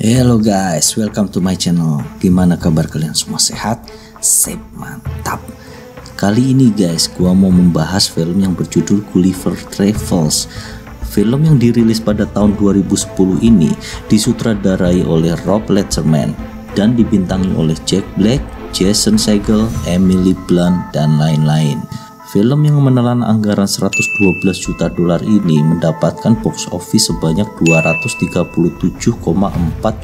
Hello guys, welcome to my channel. Gimana kabar kalian semua, sehat? Sip, mantap. Kali ini guys, gua mau membahas film yang berjudul Gulliver Travels. Film yang dirilis pada tahun 2010 ini disutradarai oleh Rob Liefeld dan dibintangi oleh Jack Black, Jason Segel, Emily Blunt, dan lain-lain. Film yang menelan anggaran 112 juta dolar ini mendapatkan box office sebanyak 237,4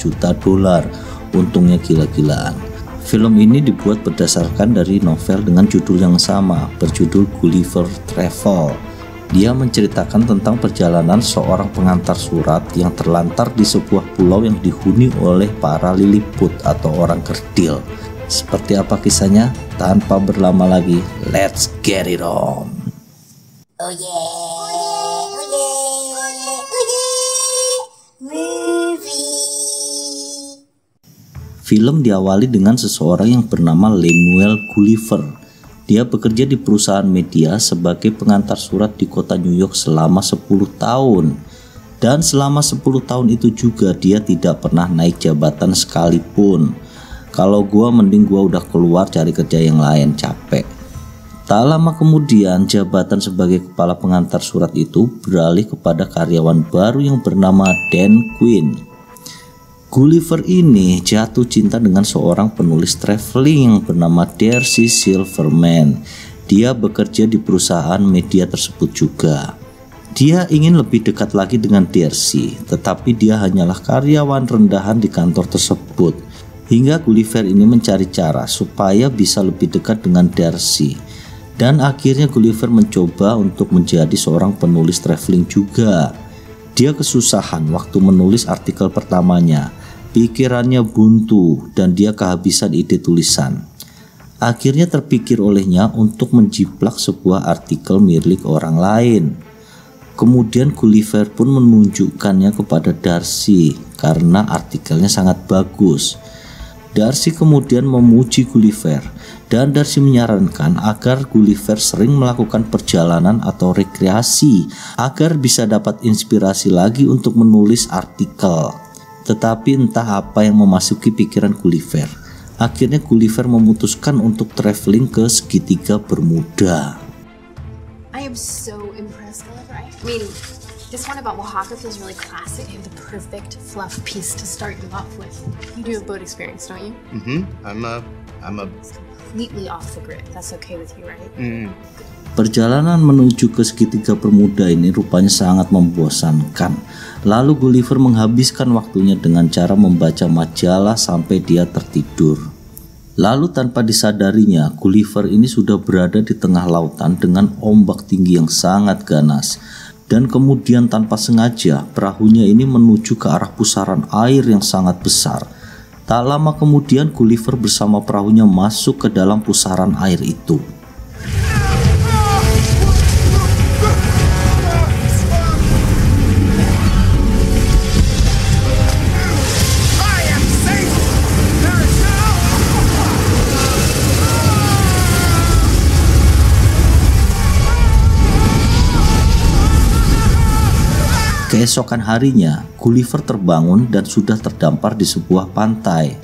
juta dolar. Untungnya gila-gilaan. Film ini dibuat berdasarkan dari novel dengan judul yang sama, berjudul Gulliver Travels. Dia menceritakan tentang perjalanan seorang pengantar surat yang terlantar di sebuah pulau yang dihuni oleh para Lilliput atau orang kerdil. Seperti apa kisahnya? Tanpa berlama lagi, let's get it on. Oh yeah, movie. Film diawali dengan seseorang yang bernama Lemuel Gulliver. Dia bekerja di perusahaan media sebagai pengantar surat di kota New York selama 10 tahun. Dan selama 10 tahun itu juga dia tidak pernah naik jabatan sekalipun. Kalau gua mending gua udah keluar cari kerja yang lain, capek. Tak lama kemudian jabatan sebagai kepala pengantar surat itu beralih kepada karyawan baru yang bernama Dan Quinn. Gulliver ini jatuh cinta dengan seorang penulis traveling yang bernama Darcy Silverman. Dia bekerja di perusahaan media tersebut juga. Dia ingin lebih dekat lagi dengan Darcy, tetapi dia hanyalah karyawan rendahan di kantor tersebut. Hingga Gulliver ini mencari cara supaya bisa lebih dekat dengan Darcy. Dan akhirnya Gulliver mencoba untuk menjadi seorang penulis traveling juga. Dia kesusahan waktu menulis artikel pertamanya. Pikirannya buntu dan dia kehabisan ide tulisan. Akhirnya terpikir olehnya untuk menjiplak sebuah artikel milik orang lain. Kemudian Gulliver pun menunjukkannya kepada Darcy karena artikelnya sangat bagus. Darcy kemudian memuji Gulliver dan Darcy menyarankan agar Gulliver sering melakukan perjalanan atau rekreasi agar bisa dapat inspirasi lagi untuk menulis artikel. Tetapi entah apa yang memasuki pikiran Gulliver. Akhirnya Gulliver memutuskan untuk traveling ke segitiga Bermuda. I am so impressed, Gulliver. I mean, this one about Oaxaca feels really classic. You have the perfect fluff piece to start you off with. You do have boat experience, don't you? I'm a It's completely off the grid. That's okay with you, right? Perjalanan menuju ke segitiga Bermuda ini rupanya sangat membosankan. Lalu Gulliver menghabiskan waktunya dengan cara membaca majalah sampai dia tertidur. Lalu tanpa disadarinya, Gulliver ini sudah berada di tengah lautan dengan ombak tinggi yang sangat ganas. Dan kemudian tanpa sengaja perahunya ini menuju ke arah pusaran air yang sangat besar. Tak lama kemudian Gulliver bersama perahunya masuk ke dalam pusaran air itu. Keesokan harinya, Gulliver terbangun dan sudah terdampar di sebuah pantai.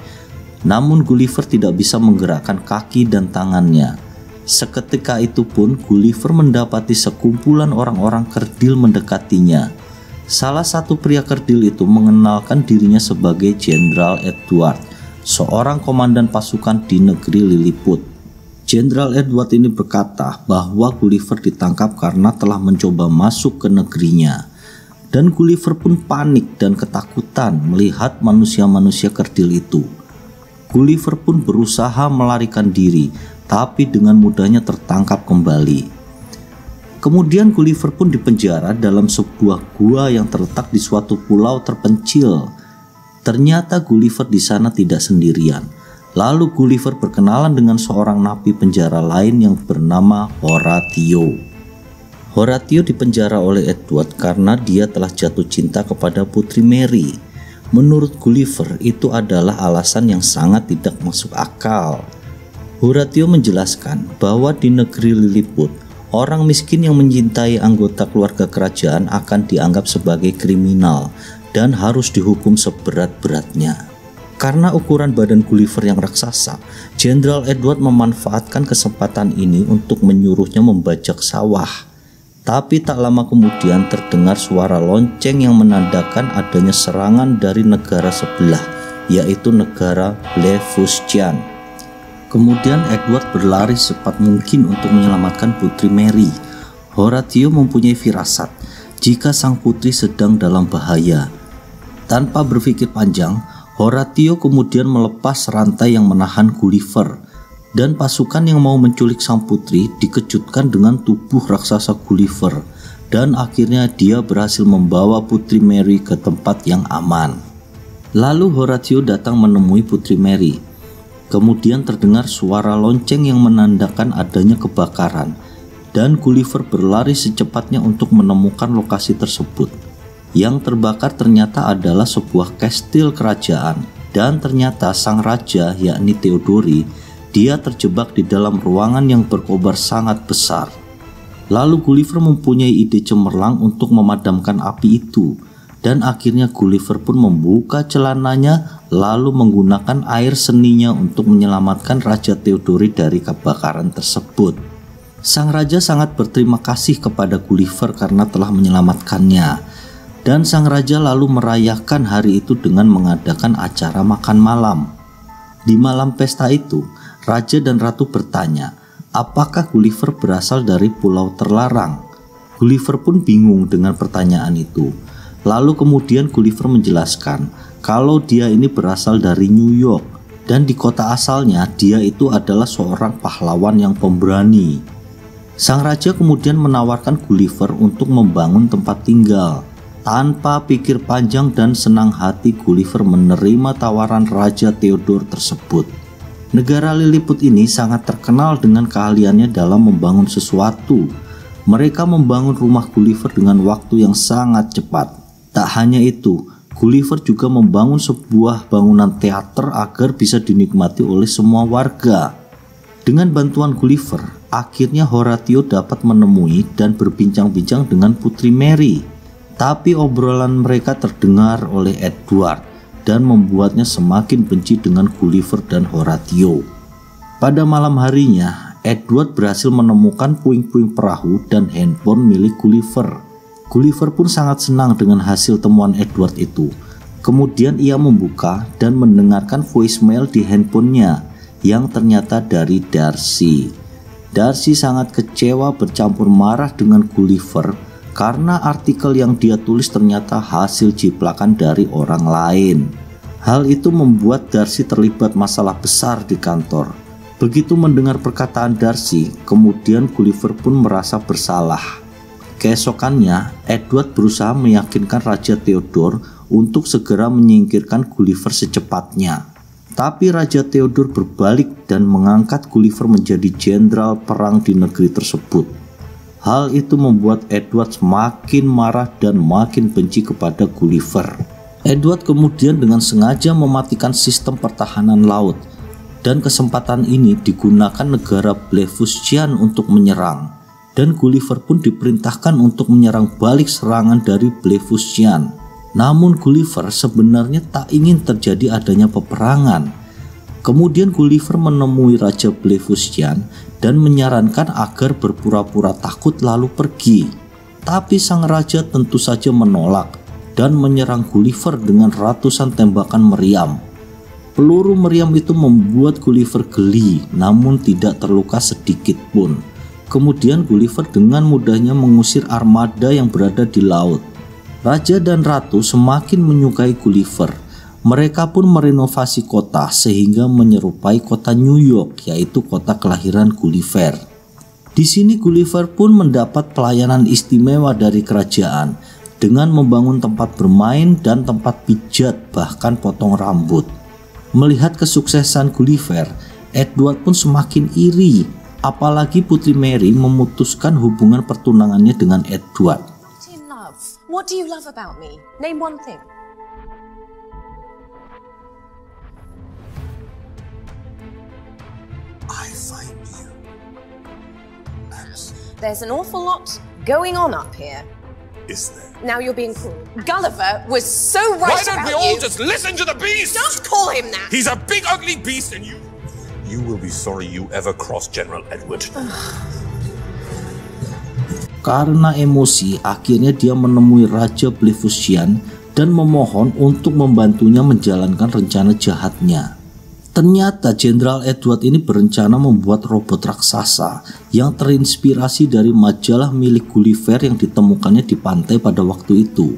Namun Gulliver tidak bisa menggerakkan kaki dan tangannya. Seketika itu pun Gulliver mendapati sekumpulan orang-orang kerdil mendekatinya. Salah satu pria kerdil itu mengenalkan dirinya sebagai Jenderal Edward, seorang komandan pasukan di negeri Lilliput. Jenderal Edward ini berkata bahwa Gulliver ditangkap karena telah mencoba masuk ke negerinya. Dan Gulliver pun panik dan ketakutan melihat manusia-manusia kerdil itu. Gulliver pun berusaha melarikan diri, tapi dengan mudahnya tertangkap kembali. Kemudian Gulliver pun dipenjara dalam sebuah gua yang terletak di suatu pulau terpencil. Ternyata Gulliver di sana tidak sendirian. Lalu Gulliver berkenalan dengan seorang napi penjara lain yang bernama Horatio. Horatio dipenjara oleh Edward karena dia telah jatuh cinta kepada Putri Mary. Menurut Gulliver itu adalah alasan yang sangat tidak masuk akal. Horatio menjelaskan bahwa di negeri Lilliput, orang miskin yang mencintai anggota keluarga kerajaan akan dianggap sebagai kriminal dan harus dihukum seberat-beratnya. Karena ukuran badan Gulliver yang raksasa, Jenderal Edward memanfaatkan kesempatan ini untuk menyuruhnya membajak sawah. Tapi tak lama kemudian terdengar suara lonceng yang menandakan adanya serangan dari negara sebelah, yaitu negara Blefuscian. Kemudian Edward berlari secepat mungkin untuk menyelamatkan Putri Mary. Horatio mempunyai firasat jika sang putri sedang dalam bahaya. Tanpa berpikir panjang, Horatio kemudian melepas rantai yang menahan Gulliver, dan pasukan yang mau menculik sang putri dikejutkan dengan tubuh raksasa Gulliver, dan akhirnya dia berhasil membawa Putri Mary ke tempat yang aman. Lalu Horatio datang menemui Putri Mary. Kemudian terdengar suara lonceng yang menandakan adanya kebakaran, dan Gulliver berlari secepatnya untuk menemukan lokasi tersebut. Yang terbakar ternyata adalah sebuah kastil kerajaan, dan ternyata sang raja, yakni Theodori, dia terjebak di dalam ruangan yang berkobar sangat besar. Lalu Gulliver mempunyai ide cemerlang untuk memadamkan api itu, dan akhirnya Gulliver pun membuka celananya lalu menggunakan air seninya untuk menyelamatkan Raja Theodori dari kebakaran tersebut. Sang raja sangat berterima kasih kepada Gulliver karena telah menyelamatkannya. Dan sang raja lalu merayakan hari itu dengan mengadakan acara makan malam. Di malam pesta itu, raja dan ratu bertanya, apakah Gulliver berasal dari pulau terlarang? Gulliver pun bingung dengan pertanyaan itu. Lalu kemudian Gulliver menjelaskan kalau dia ini berasal dari New York, dan di kota asalnya dia itu adalah seorang pahlawan yang pemberani. Sang raja kemudian menawarkan Gulliver untuk membangun tempat tinggal. Tanpa pikir panjang dan senang hati, Gulliver menerima tawaran Raja Theodore tersebut. Negara Lilliput ini sangat terkenal dengan keahliannya dalam membangun sesuatu. Mereka membangun rumah Gulliver dengan waktu yang sangat cepat. Tak hanya itu, Gulliver juga membangun sebuah bangunan teater agar bisa dinikmati oleh semua warga. Dengan bantuan Gulliver, akhirnya Horatio dapat menemui dan berbincang-bincang dengan Putri Mary. Tapi obrolan mereka terdengar oleh Edward dan membuatnya semakin benci dengan Gulliver dan Horatio. Pada malam harinya, Edward berhasil menemukan puing-puing perahu dan handphone milik Gulliver. Gulliver pun sangat senang dengan hasil temuan Edward itu. Kemudian ia membuka dan mendengarkan voicemail di handphonenya yang ternyata dari Darcy. Darcy sangat kecewa bercampur marah dengan Gulliver karena artikel yang dia tulis ternyata hasil jiplakan dari orang lain. Hal itu membuat Darcy terlibat masalah besar di kantor. Begitu mendengar perkataan Darcy, kemudian Gulliver pun merasa bersalah. Keesokannya, Edward berusaha meyakinkan Raja Theodore untuk segera menyingkirkan Gulliver secepatnya. Tapi Raja Theodore berbalik dan mengangkat Gulliver menjadi jenderal perang di negeri tersebut. Hal itu membuat Edward semakin marah dan makin benci kepada Gulliver. Edward kemudian dengan sengaja mematikan sistem pertahanan laut, dan kesempatan ini digunakan negara Blefuscian untuk menyerang. Dan Gulliver pun diperintahkan untuk menyerang balik serangan dari Blefuscian. Namun Gulliver sebenarnya tak ingin terjadi adanya peperangan. Kemudian Gulliver menemui Raja Blefuscian dan menyarankan agar berpura-pura takut lalu pergi. Tapi sang raja tentu saja menolak dan menyerang Gulliver dengan ratusan tembakan meriam. Peluru meriam itu membuat Gulliver geli, namun tidak terluka sedikit pun. Kemudian Gulliver dengan mudahnya mengusir armada yang berada di laut. Raja dan ratu semakin menyukai Gulliver. Mereka pun merenovasi kota sehingga menyerupai kota New York, yaitu kota kelahiran Gulliver. Di sini Gulliver pun mendapat pelayanan istimewa dari kerajaan dengan membangun tempat bermain dan tempat pijat, bahkan potong rambut. Melihat kesuksesan Gulliver, Edward pun semakin iri, apalagi Putri Mary memutuskan hubungan pertunangannya dengan Edward. What do you love about me? Name one thing. I find you. There's an awful lot going on up here. Is there? Now you're being cruel. Gulliver was so right Why don't about we all you. just listen to the beast? Don't call him that! He's a big ugly beast and you will be sorry you ever crossed General Edward. Karena emosi, akhirnya dia menemui Raja Blefuscian dan memohon untuk membantunya menjalankan rencana jahatnya. Ternyata Jenderal Edward ini berencana membuat robot raksasa yang terinspirasi dari majalah milik Gulliver yang ditemukannya di pantai pada waktu itu.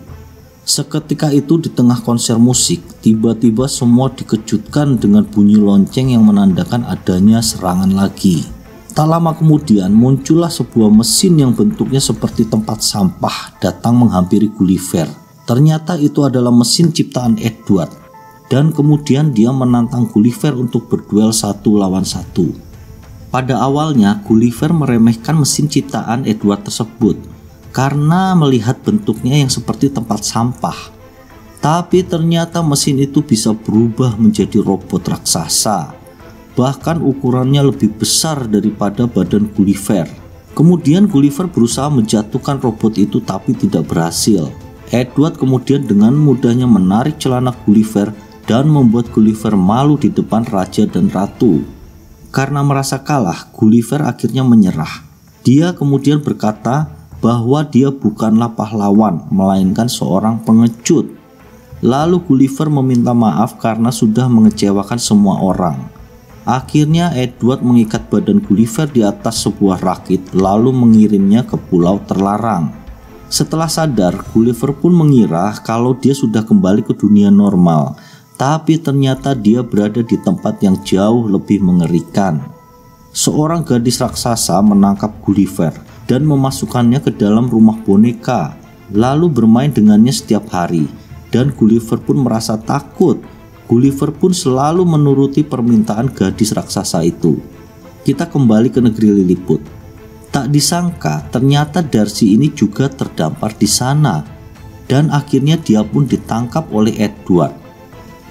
Seketika itu di tengah konser musik, tiba-tiba semua dikejutkan dengan bunyi lonceng yang menandakan adanya serangan lagi. Tak lama kemudian muncullah sebuah mesin yang bentuknya seperti tempat sampah datang menghampiri Gulliver. Ternyata itu adalah mesin ciptaan Edward. Dan kemudian dia menantang Gulliver untuk berduel 1 lawan 1. Pada awalnya Gulliver meremehkan mesin ciptaan Edward tersebut karena melihat bentuknya yang seperti tempat sampah. Tapi ternyata mesin itu bisa berubah menjadi robot raksasa. Bahkan ukurannya lebih besar daripada badan Gulliver. Kemudian Gulliver berusaha menjatuhkan robot itu tapi tidak berhasil. Edward kemudian dengan mudahnya menarik celana Gulliver dan membuat Gulliver malu di depan raja dan ratu. Karena merasa kalah, Gulliver akhirnya menyerah. Dia kemudian berkata bahwa dia bukanlah pahlawan, melainkan seorang pengecut. Lalu Gulliver meminta maaf karena sudah mengecewakan semua orang. Akhirnya Edward mengikat badan Gulliver di atas sebuah rakit lalu mengirimnya ke pulau terlarang. Setelah sadar, Gulliver pun mengira kalau dia sudah kembali ke dunia normal. Tapi ternyata dia berada di tempat yang jauh lebih mengerikan. Seorang gadis raksasa menangkap Gulliver dan memasukkannya ke dalam rumah boneka, lalu bermain dengannya setiap hari. Dan Gulliver pun merasa takut. Gulliver pun selalu menuruti permintaan gadis raksasa itu. Kita kembali ke negeri Lilliput. Tak disangka ternyata Darcy ini juga terdampar di sana. Dan akhirnya dia pun ditangkap oleh Edward.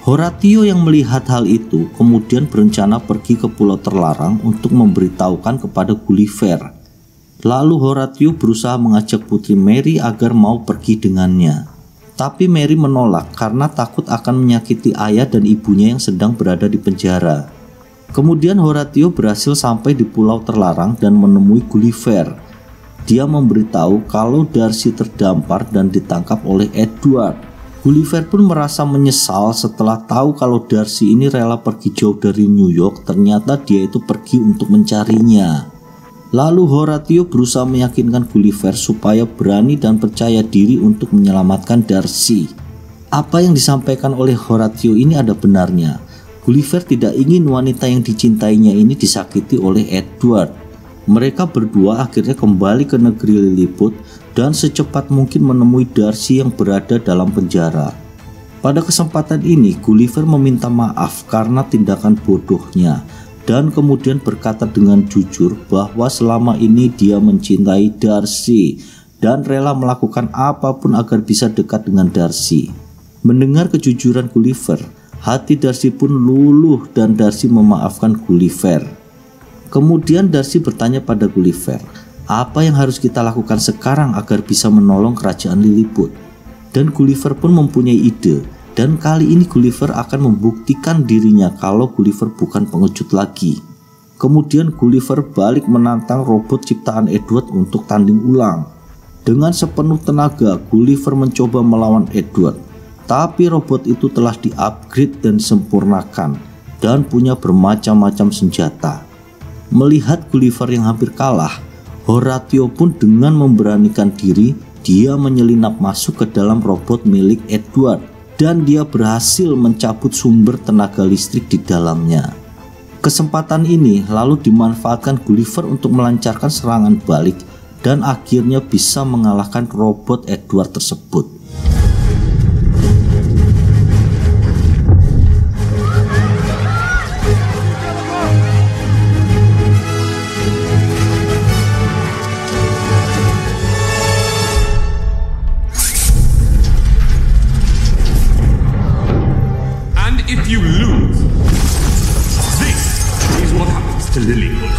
Horatio yang melihat hal itu kemudian berencana pergi ke pulau terlarang untuk memberitahukan kepada Gulliver. Lalu Horatio berusaha mengajak Putri Mary agar mau pergi dengannya. Tapi Mary menolak karena takut akan menyakiti ayah dan ibunya yang sedang berada di penjara. Kemudian Horatio berhasil sampai di pulau terlarang dan menemui Gulliver. Dia memberitahu kalau Darcy terdampar dan ditangkap oleh Edward. Gulliver pun merasa menyesal setelah tahu kalau Darcy ini rela pergi jauh dari New York. Ternyata dia itu pergi untuk mencarinya. Lalu Horatio berusaha meyakinkan Gulliver supaya berani dan percaya diri untuk menyelamatkan Darcy. Apa yang disampaikan oleh Horatio ini ada benarnya. Gulliver tidak ingin wanita yang dicintainya ini disakiti oleh Edward. Mereka berdua akhirnya kembali ke negeri Lilliput dan secepat mungkin menemui Darcy yang berada dalam penjara. Pada kesempatan ini Gulliver meminta maaf karena tindakan bodohnya dan kemudian berkata dengan jujur bahwa selama ini dia mencintai Darcy dan rela melakukan apapun agar bisa dekat dengan Darcy. Mendengar kejujuran Gulliver, hati Darcy pun luluh dan Darcy memaafkan Gulliver. Kemudian Darcy bertanya pada Gulliver, apa yang harus kita lakukan sekarang agar bisa menolong kerajaan Lilliput? Dan Gulliver pun mempunyai ide, dan kali ini Gulliver akan membuktikan dirinya kalau Gulliver bukan pengecut lagi. Kemudian Gulliver balik menantang robot ciptaan Edward untuk tanding ulang. Dengan sepenuh tenaga Gulliver mencoba melawan Edward, tapi robot itu telah di-upgrade dan disempurnakan dan punya bermacam-macam senjata. Melihat Gulliver yang hampir kalah, Horatio pun dengan memberanikan diri, dia menyelinap masuk ke dalam robot milik Edward dan dia berhasil mencabut sumber tenaga listrik di dalamnya. Kesempatan ini lalu dimanfaatkan Gulliver untuk melancarkan serangan balik dan akhirnya bisa mengalahkan robot Edward tersebut. If you lose, this is what happens to Lilliput.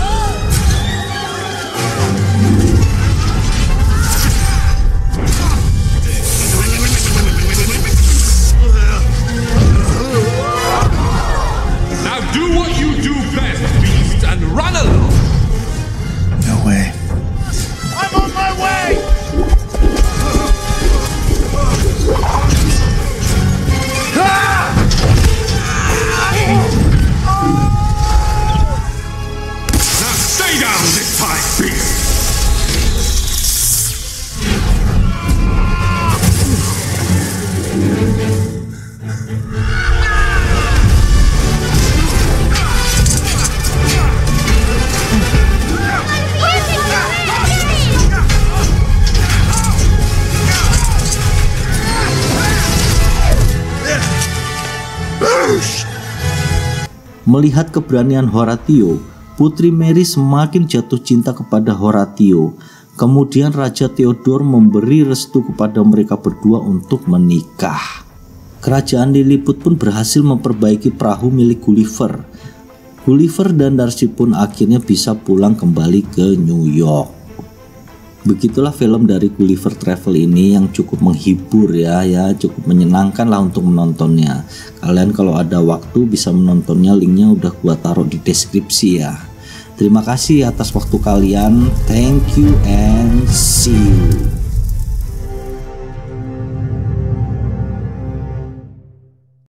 Melihat keberanian Horatio, Putri Mary semakin jatuh cinta kepada Horatio. Kemudian Raja Theodore memberi restu kepada mereka berdua untuk menikah. Kerajaan Lilliput pun berhasil memperbaiki perahu milik Gulliver. Gulliver dan Darcy pun akhirnya bisa pulang kembali ke New York. Begitulah film dari Gulliver Travel ini yang cukup menghibur ya, cukup menyenangkan lah untuk menontonnya. Kalian kalau ada waktu bisa menontonnya, linknya udah gua taruh di deskripsi ya. Terima kasih atas waktu kalian. Thank you and see you.